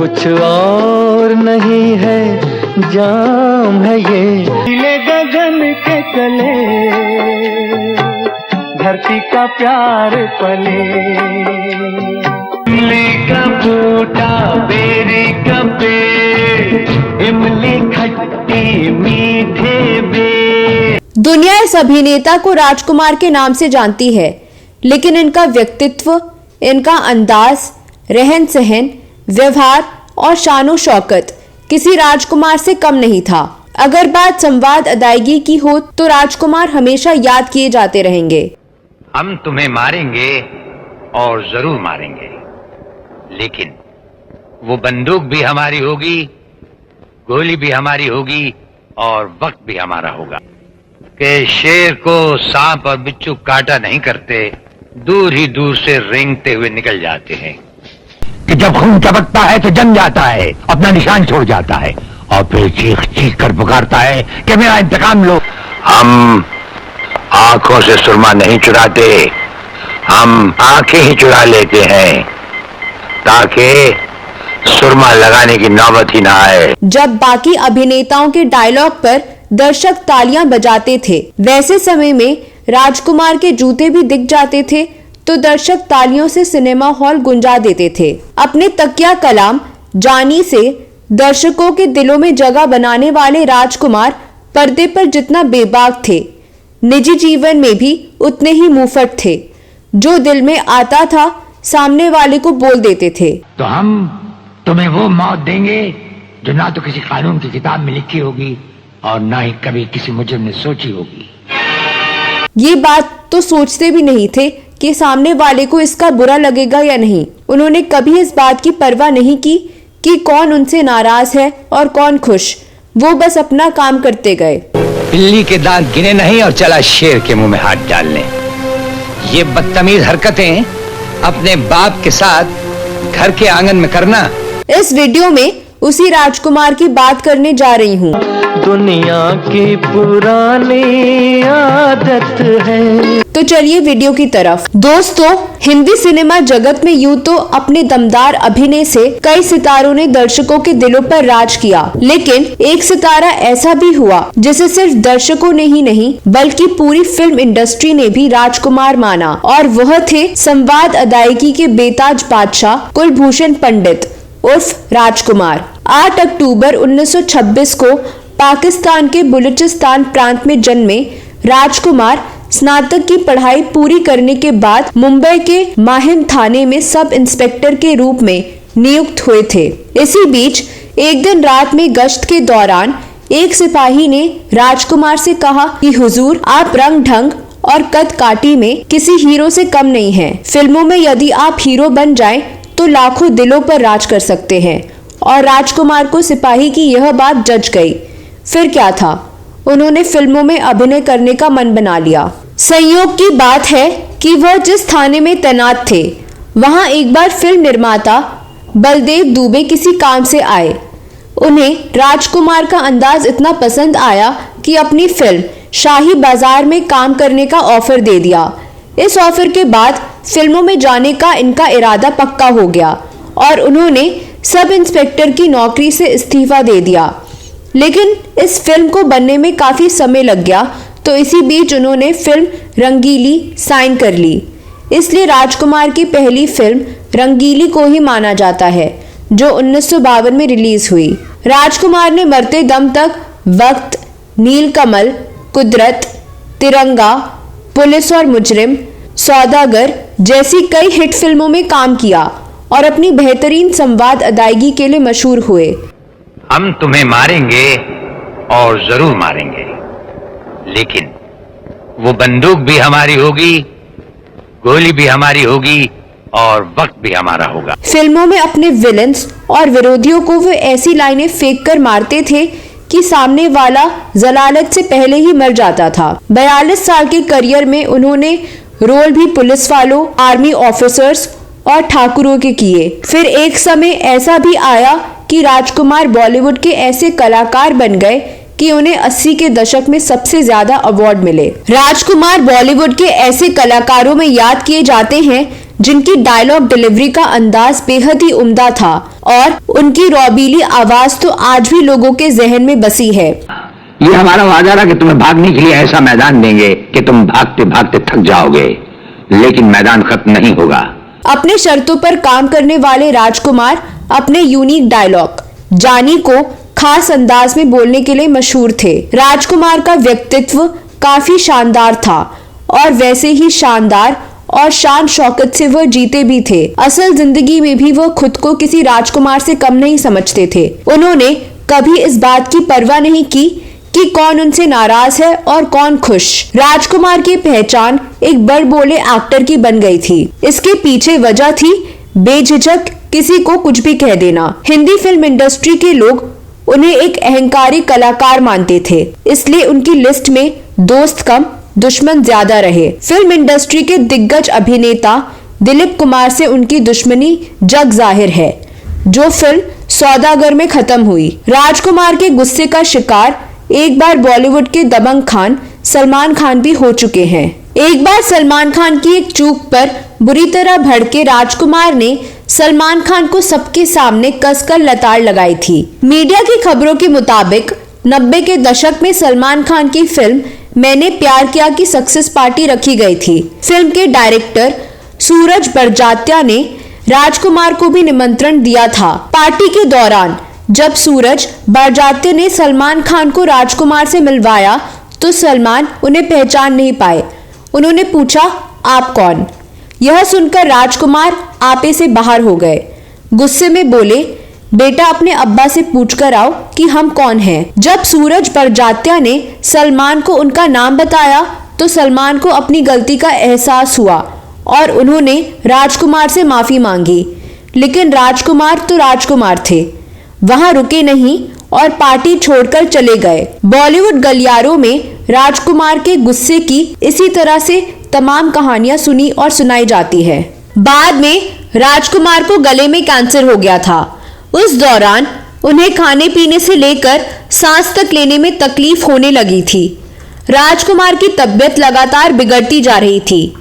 कुछ और नहीं है, जाम है ये। नीले गगन के तले धरती का प्यार पले, इमली का बूटा बेरी का पेड़, इमली खट्टी मीठे बेर। दुनिया इस अभिनेता को राजकुमार के नाम से जानती है, लेकिन इनका व्यक्तित्व, इनका अंदाज, रहन सहन, व्यवहार और शानो शौकत किसी राजकुमार से कम नहीं था। अगर बात संवाद अदायगी की हो तो राजकुमार हमेशा याद किए जाते रहेंगे। हम तुम्हें मारेंगे और जरूर मारेंगे, लेकिन वो बंदूक भी हमारी होगी, गोली भी हमारी होगी और वक्त भी हमारा होगा। कि शेर को सांप और बिच्छू काटा नहीं करते, दूर ही दूर से रेंगते हुए निकल जाते हैं। कि जब खून टपकता है तो जम जाता है, अपना निशान छोड़ जाता है और फिर चीख चीख कर पुकारता है कि मेरा इंतकाम लो। हम आंखों से सुरमा नहीं चुराते, हम आंखें ही चुरा लेते हैं ताकि सुरमा लगाने की नौबत ही ना आए। जब बाकी अभिनेताओं के डायलॉग पर दर्शक तालियां बजाते थे, वैसे समय में राजकुमार के जूते भी दिख जाते थे तो दर्शक तालियों से सिनेमा हॉल गुंजा देते थे। अपने तकिया कलाम जानी से दर्शकों के दिलों में जगह बनाने वाले राजकुमार पर्दे पर जितना बेबाक थे, निजी जीवन में भी उतने ही मुंहफट थे। जो दिल में आता था सामने वाले को बोल देते थे। तो हम तुम्हें वो मौत देंगे जो ना तो किसी कानून की किताब में लिखी होगी और ना ही कभी किसी मुजरिम ने सोची होगी। ये बात तो सोचते भी नहीं थे कि सामने वाले को इसका बुरा लगेगा या नहीं। उन्होंने कभी इस बात की परवाह नहीं की कि कौन उनसे नाराज है और कौन खुश। वो बस अपना काम करते गए। बिल्ली के दांत गिने नहीं और चला शेर के मुंह में हाथ डालने। ये बदतमीज हरकतें अपने बाप के साथ घर के आंगन में करना। इस वीडियो में उसी राजकुमार की बात करने जा रही हूँ। दुनिया की पुरानी आदत है। तो चलिए वीडियो की तरफ। दोस्तों, हिंदी सिनेमा जगत में यूं तो अपने दमदार अभिनय से कई सितारों ने दर्शकों के दिलों पर राज किया, लेकिन एक सितारा ऐसा भी हुआ जिसे सिर्फ दर्शकों ने ही नहीं बल्कि पूरी फिल्म इंडस्ट्री ने भी राजकुमार माना, और वह थे संवाद अदायगी के बेताज बादशाह कुलभूषण पंडित उर्फ राजकुमार। 8 अक्टूबर 1926 को पाकिस्तान के बलूचिस्तान प्रांत में जन्मे राजकुमार स्नातक की पढ़ाई पूरी करने के बाद मुंबई के माहिम थाने में सब इंस्पेक्टर के रूप में नियुक्त हुए थे। इसी बीच एक दिन रात में गश्त के दौरान एक सिपाही ने राजकुमार से कहा कि हुजूर, आप रंग ढंग और कद काठी में किसी हीरो से कम नहीं हैं। फिल्मों में यदि आप हीरो बन जाएं तो लाखों दिलों पर राज कर सकते हैं। और राजकुमार को सिपाही की यह बात जच गई। फिर क्या था, उन्होंने फिल्मों में अभिनय करने का मन बना लिया। संयोग की बात है कि वह जिस थाने में तैनात थे वहां एक बार फिल्म निर्माता बलदेव दुबे किसी काम से आए। उन्हें राजकुमार का अंदाज इतना पसंद आया कि अपनी फिल्म शाही बाजार में काम करने का ऑफर दे दिया। इस ऑफर के बाद फिल्मों में जाने का इनका इरादा पक्का हो गया और उन्होंने सब इंस्पेक्टर की नौकरी से इस्तीफा दे दिया। लेकिन इस फिल्म को बनने में काफी समय लग गया, तो इसी बीच उन्होंने फिल्म रंगीली साइन कर ली। इसलिए राजकुमार की पहली फिल्म रंगीली को ही माना जाता है, जो 1952 में रिलीज हुई। राजकुमार ने मरते दम तक वक्त, नीलकमल, कुदरत, तिरंगा, पुलिस और मुजरिम, सौदागर जैसी कई हिट फिल्मों में काम किया और अपनी बेहतरीन संवाद अदायगी के लिए मशहूर हुए। हम तुम्हें मारेंगे और जरूर मारेंगे, लेकिन वो बंदूक भी हमारी होगी, गोली भी हमारी होगी और वक्त भी हमारा होगा। फिल्मों में अपने विलेंस और विरोधियों को वो ऐसी लाइनें फेंक कर मारते थे कि सामने वाला जलालत से पहले ही मर जाता था। 42 साल के करियर में उन्होंने रोल भी पुलिस वालों, आर्मी ऑफिसर्स और ठाकुरों के किए। फिर एक समय ऐसा भी आया कि राजकुमार बॉलीवुड के ऐसे कलाकार बन गए कि उन्हें 80 के दशक में सबसे ज्यादा अवार्ड मिले। राजकुमार बॉलीवुड के ऐसे कलाकारों में याद किए जाते हैं जिनकी डायलॉग डिलीवरी का अंदाज बेहद ही उम्दा था और उनकी रौबीली आवाज तो आज भी लोगों के जहन में बसी है। ये हमारा वादा रहा कि तुम्हें भागने के लिए ऐसा मैदान देंगे कि तुम भागते भागते थक जाओगे, लेकिन मैदान खत्म नहीं होगा। अपने शर्तों पर काम करने वाले राजकुमार अपने यूनिक डायलॉग जानी को खास अंदाज में बोलने के लिए मशहूर थे। राजकुमार का व्यक्तित्व काफी शानदार था और वैसे ही शानदार और शान शौकत से वह जीते भी थे। असल जिंदगी में भी वह खुद को किसी राजकुमार से कम नहीं समझते थे। उन्होंने कभी इस बात की परवाह नहीं की कि कौन उनसे नाराज है और कौन खुश। राजकुमार की पहचान एक बड़बोले एक्टर की बन गई थी। इसके पीछे वजह थी बेझिझक किसी को कुछ भी कह देना। हिंदी फिल्म इंडस्ट्री के लोग उन्हें एक अहंकारी कलाकार मानते थे, इसलिए उनकी लिस्ट में दोस्त कम दुश्मन ज्यादा रहे। फिल्म इंडस्ट्री के दिग्गज अभिनेता दिलीप कुमार से उनकी दुश्मनी जग जाहिर है, जो फिल्म सौदागर में खत्म हुई। राजकुमार के गुस्से का शिकार एक बार बॉलीवुड के दबंग खान सलमान खान भी हो चुके हैं। एक बार सलमान खान की एक चूक पर बुरी तरह भड़के राजकुमार ने सलमान खान को सबके सामने कसकर लताड़ लगाई थी। मीडिया की खबरों के मुताबिक 90 के दशक में सलमान खान की फिल्म मैंने प्यार किया की सक्सेस पार्टी रखी गई थी। फिल्म के डायरेक्टर सूरज बड़जात्या ने राजकुमार को भी निमंत्रण दिया था। पार्टी के दौरान जब सूरज बड़जात्या ने सलमान खान को राजकुमार से मिलवाया तो सलमान उन्हें पहचान नहीं पाए। उन्होंने पूछा, आप कौन? यह सुनकर राजकुमार आपे से बाहर हो गए। गुस्से में बोले, बेटा अपने अब्बा से पूछकर आओ कि हम कौन हैं। जब सूरज बड़जात्या ने सलमान को उनका नाम बताया तो सलमान को अपनी गलती का एहसास हुआ और उन्होंने राजकुमार से माफी मांगी। लेकिन राजकुमार तो राजकुमार थे, वहां रुके नहीं और पार्टी छोड़कर चले गए। बॉलीवुड गलियारों में राजकुमार के गुस्से की इसी तरह से तमाम कहानियां सुनी और सुनाई जाती है। बाद में राजकुमार को गले में कैंसर हो गया था। उस दौरान उन्हें खाने पीने से लेकर सांस तक लेने में तकलीफ होने लगी थी। राजकुमार की तबीयत लगातार बिगड़ती जा रही थी।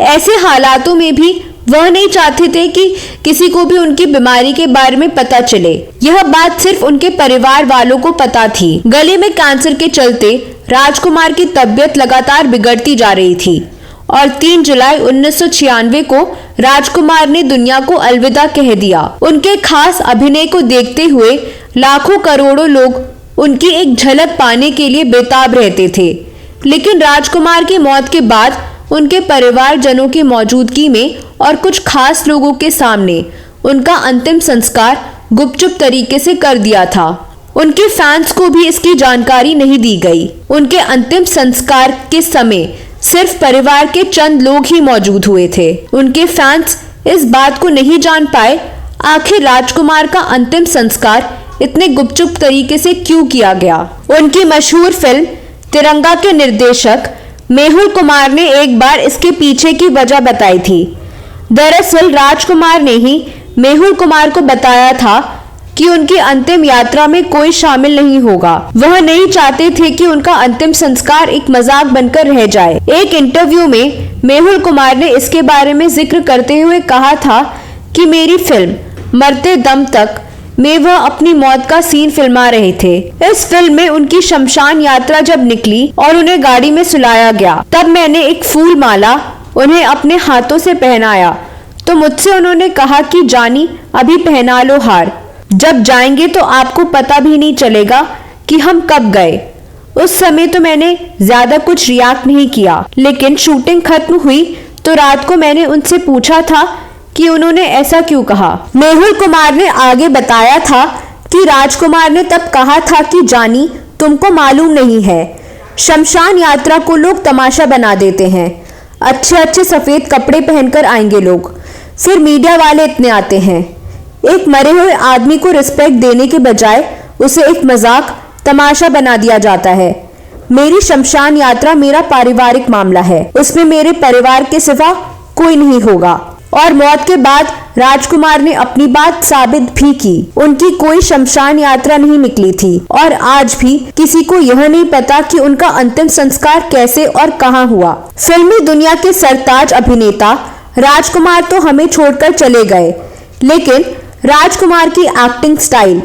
ऐसे हालातों में भी वह नहीं चाहते थे कि किसी को भी उनकी बीमारी के बारे में पता चले। यह बात सिर्फ उनके परिवार वालों को पता थी। गले में कैंसर के चलते राजकुमार की तबीयत लगातार बिगड़ती जा रही थी और 3 जुलाई 1996 को राजकुमार ने दुनिया को अलविदा कह दिया। उनके खास अभिनय को देखते हुए लाखों करोड़ों लोग उनकी एक झलक पाने के लिए बेताब रहते थे। लेकिन राजकुमार की मौत के बाद उनके परिवारजनों की मौजूदगी में और कुछ खास लोगों के सामने उनका अंतिम संस्कार गुपचुप तरीके से कर दिया था। उनके फैंस को भी इसकी जानकारी नहीं दी गई। उनके अंतिम संस्कार के समय सिर्फ परिवार के चंद लोग ही मौजूद हुए थे। उनके फैंस इस बात को नहीं जान पाए आखिर राजकुमार का अंतिम संस्कार इतने गुपचुप तरीके से क्यों किया गया। उनकी मशहूर फिल्म तिरंगा के निर्देशक मेहुल कुमार ने एक बार इसके पीछे की वजह बताई थी। दरअसल राजकुमार ने ही मेहुल कुमार को बताया था कि उनकी अंतिम यात्रा में कोई शामिल नहीं होगा। वह नहीं चाहते थे कि उनका अंतिम संस्कार एक मजाक बनकर रह जाए। एक इंटरव्यू में मेहुल कुमार ने इसके बारे में जिक्र करते हुए कहा था कि मेरी फिल्म मरते दम तक में वह अपनी मौत का सीन फिल्मा रहे थे। इस फिल्म में उनकी शमशान यात्रा जब निकली और उन्हें गाड़ी में सुलाया गया, तब मैंने एक फूल माला उन्हें अपने हाथों से पहनाया तो मुझसे उन्होंने कहा कि जानी अभी पहना लो हार, जब जाएंगे तो आपको पता भी नहीं चलेगा कि हम कब गए। उस समय तो मैंने ज्यादा कुछ रिएक्ट नहीं किया, लेकिन शूटिंग खत्म हुई तो रात को मैंने उनसे पूछा था कि उन्होंने ऐसा क्यों कहा। मेहुल कुमार ने आगे बताया था कि राजकुमार ने तब कहा था कि जानी तुमको मालूम नहीं है, शमशान यात्रा को लोग तमाशा बना देते हैं। अच्छे अच्छे सफेद कपड़े पहनकर आएंगे लोग, फिर मीडिया वाले इतने आते हैं। एक मरे हुए आदमी को रिस्पेक्ट देने के बजाय उसे एक मजाक तमाशा बना दिया जाता है। मेरी शमशान यात्रा मेरा पारिवारिक मामला है, उसमें मेरे परिवार के सिवा कोई नहीं होगा। और मौत के बाद राजकुमार ने अपनी बात साबित भी की। उनकी कोई शमशान यात्रा नहीं निकली थी और आज भी किसी को यह नहीं पता कि उनका अंतिम संस्कार कैसे और कहां हुआ। फिल्मी दुनिया के सरताज अभिनेता राजकुमार तो हमें छोड़कर चले गए, लेकिन राजकुमार की एक्टिंग स्टाइल,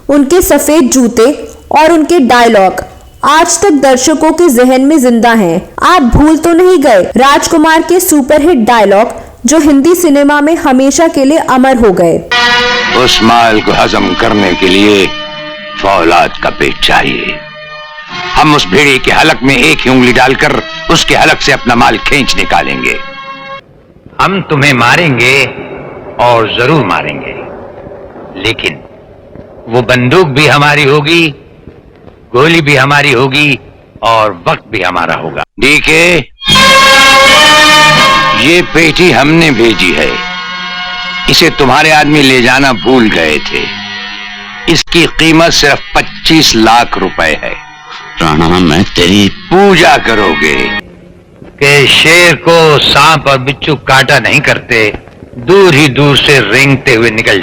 उनके सफेद जूते और उनके डायलॉग आज तक दर्शकों के जहन में जिंदा हैं। आप भूल तो नहीं गए राजकुमार के सुपरहिट डायलॉग जो हिंदी सिनेमा में हमेशा के लिए अमर हो गए। उस माल को हजम करने के लिए फौलाद का पेट चाहिए। हम उस भेड़िए के हलक में एक ही उंगली डालकर उसके हलक से अपना माल खींच निकालेंगे। हम तुम्हें मारेंगे और जरूर मारेंगे, लेकिन वो बंदूक भी हमारी होगी, गोली भी हमारी होगी और वक्त भी हमारा होगा। डीके, ये पेटी हमने भेजी है। इसे तुम्हारे आदमी ले जाना भूल गए थे। इसकी कीमत सिर्फ 25 लाख रुपए है। राणा, मैं तेरी पूजा करोगे कि शेर को सांप और बिच्छू काटा नहीं करते, दूर ही दूर से रेंगते हुए निकल